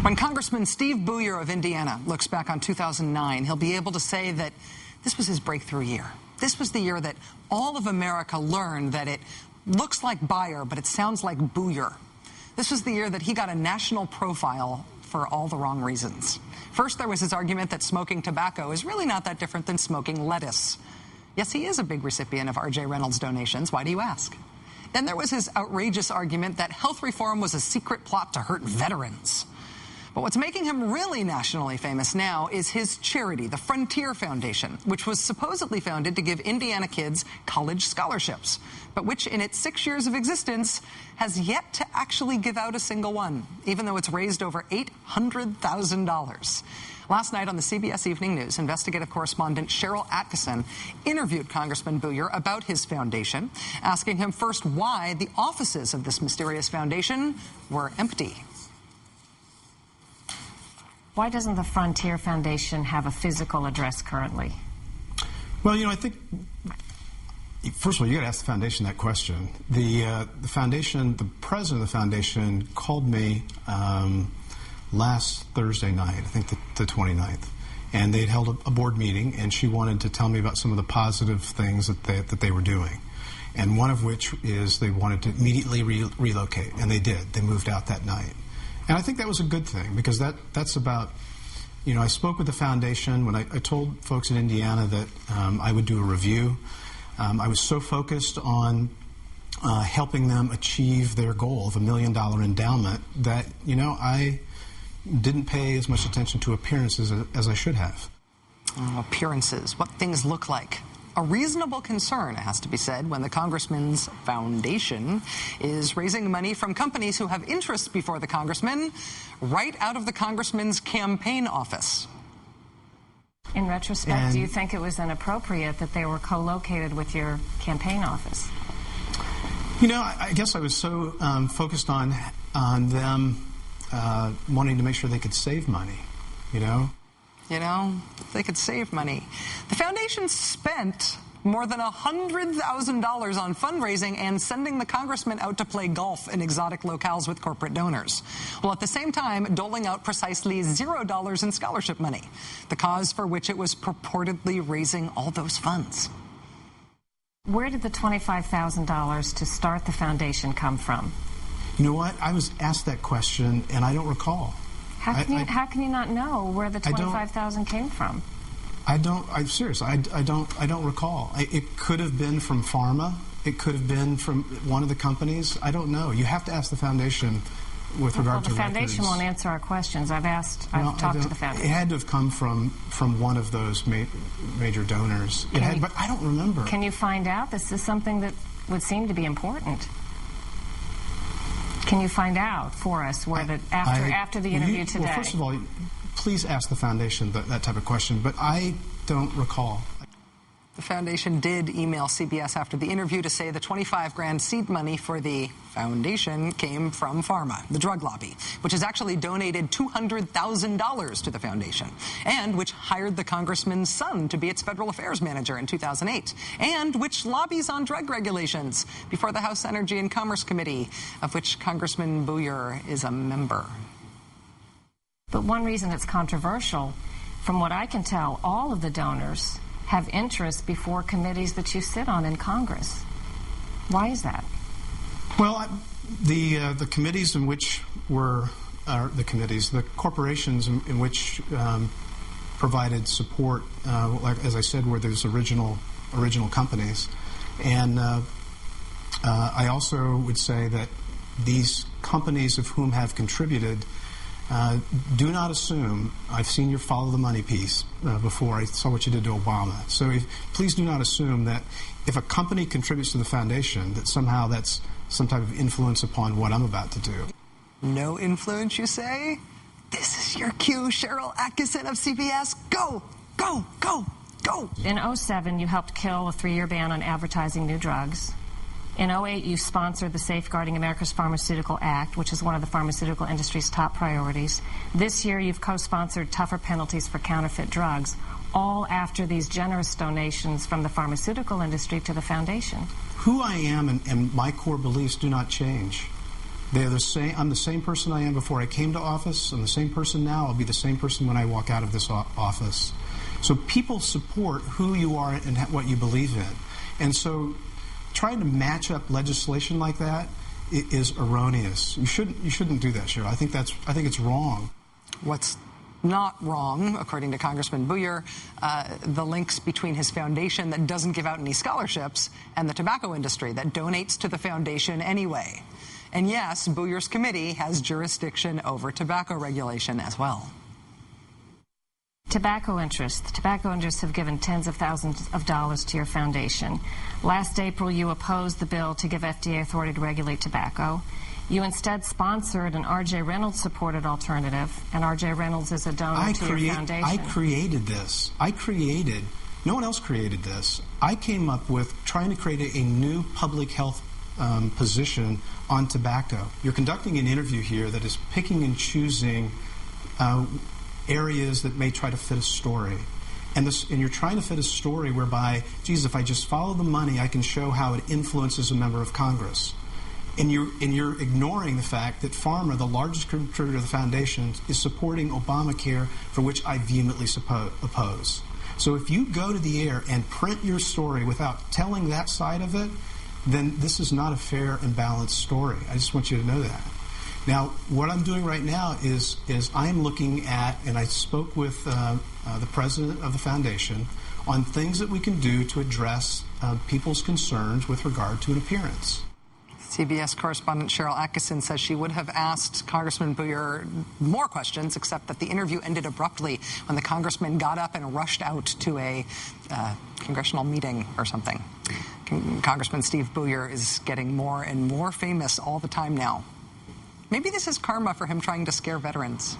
When Congressman Steve Buyer of Indiana looks back on 2009, he'll be able to say that this was his breakthrough year. This was the year that all of America learned that it looks like Buyer, but it sounds like Buyer. This was the year that he got a national profile for all the wrong reasons. First, there was his argument that smoking tobacco is really not that different than smoking lettuce. Yes, he is a big recipient of R.J. Reynolds donations. Why do you ask? Then there was his outrageous argument that health reform was a secret plot to hurt veterans. But what's making him really nationally famous now is his charity, the Frontier Foundation, which was supposedly founded to give Indiana kids college scholarships, but which in its 6 years of existence has yet to actually give out a single one, even though it's raised over $800,000. Last night on the CBS Evening News, investigative correspondent Cheryl Atkinson interviewed Congressman Buyer about his foundation, asking him first why the offices of this mysterious foundation were empty. Why doesn't the Frontier Foundation have a physical address currently? Well, I think, first of all, you got to ask the foundation that question. The foundation, the president of the foundation called me last Thursday night, I think the 29th, and they'd held a board meeting, and she wanted to tell me about some of the positive things that they were doing, and one of which is they wanted to immediately relocate, and they did. They moved out that night. And I think that was a good thing, because that's about, I spoke with the foundation when I told folks in Indiana that I would do a review. I was so focused on helping them achieve their goal of $1 million endowment that, I didn't pay as much attention to appearances as I should have. Appearances, what things look like. A reasonable concern, it has to be said, when the congressman's foundation is raising money from companies who have interests before the congressman right out of the congressman's campaign office. In retrospect, do you think it was inappropriate that they were co-located with your campaign office? I guess I was so focused on them wanting to make sure they could save money, they could save money. The foundation spent more than $100,000 on fundraising and sending the congressman out to play golf in exotic locales with corporate donors, while at the same time doling out precisely $0 in scholarship money, the cause for which it was purportedly raising all those funds. Where did the $25,000 to start the foundation come from? You know what? I was asked that question, and I don't recall. How can you not know where the $25,000 came from? I'm serious. I don't recall. It could have been from pharma. It could have been from one of the companies. I don't know. You have to ask the foundation with regard to records. The foundation won't answer our questions. I've talked to the foundation. It had to have come from one of those major donors. But I don't remember. Can you find out? This is something that would seem to be important. Can you find out for us where after the interview today? Well, first of all, please ask the foundation that type of question, but I don't recall. The foundation did email CBS after the interview to say the $25,000 seed money for the foundation came from pharma, the drug lobby, which has actually donated $200,000 to the foundation, and which hired the congressman's son to be its federal affairs manager in 2008, and which lobbies on drug regulations before the House Energy and Commerce Committee, of which Congressman Buyer is a member. But one reason it's controversial, from what I can tell, all of the donors have interest before committees that you sit on in Congress. Why is that? Well, the committees in which the corporations in which provided support, like as I said, were those original companies, and I also would say that these companies of whom have contributed do not assume, I've seen your follow the money piece before, I saw what you did to Obama, so please do not assume that if a company contributes to the foundation that somehow that's some type of influence upon what I'm about to do. No influence, you say? This is your cue, Cheryl Atkinson of CBS. Go, go, go, go. In 2007, you helped kill a 3-year ban on advertising new drugs. In 2008, you sponsored the Safeguarding America's Pharmaceutical Act, which is one of the pharmaceutical industry's top priorities. This year, you've co-sponsored tougher penalties for counterfeit drugs, all after these generous donations from the pharmaceutical industry to the foundation. Who I am and my core beliefs do not change. They're the same. I'm the same person I am before I came to office. I'm the same person now. I'll be the same person when I walk out of this office. So people support who you are and what you believe in. And so trying to match up legislation like that is erroneous. You shouldn't do that, Cheryl. I think it's wrong. What's not wrong, according to Congressman Buyer, the links between his foundation that doesn't give out any scholarships and the tobacco industry that donates to the foundation anyway. And yes, Buyer's committee has jurisdiction over tobacco regulation as well. Tobacco interests. The tobacco interests have given tens of thousands of dollars to your foundation. Last April, you opposed the bill to give FDA authority to regulate tobacco. You instead sponsored an R.J. Reynolds-supported alternative, and R.J. Reynolds is a donor to your foundation. I created this. No one else created this. I came up with trying to create a new public health position on tobacco. You're conducting an interview here that is picking and choosing areas that may try to fit a story. And you're trying to fit a story whereby, geez, if I just follow the money, I can show how it influences a member of Congress. And you're ignoring the fact that Pharma, the largest contributor to the foundation, is supporting Obamacare, for which I vehemently oppose. So if you go to the air and print your story without telling that side of it, then this is not a fair and balanced story. I just want you to know that. Now, what I'm doing right now is I'm looking at, and I spoke with the president of the foundation on things that we can do to address people's concerns with regard to an appearance. CBS correspondent Cheryl Atkinson says she would have asked Congressman Buyer more questions, except that the interview ended abruptly when the congressman got up and rushed out to a congressional meeting or something. Congressman Steve Buyer is getting more and more famous all the time now. Maybe this is karma for him trying to scare veterans.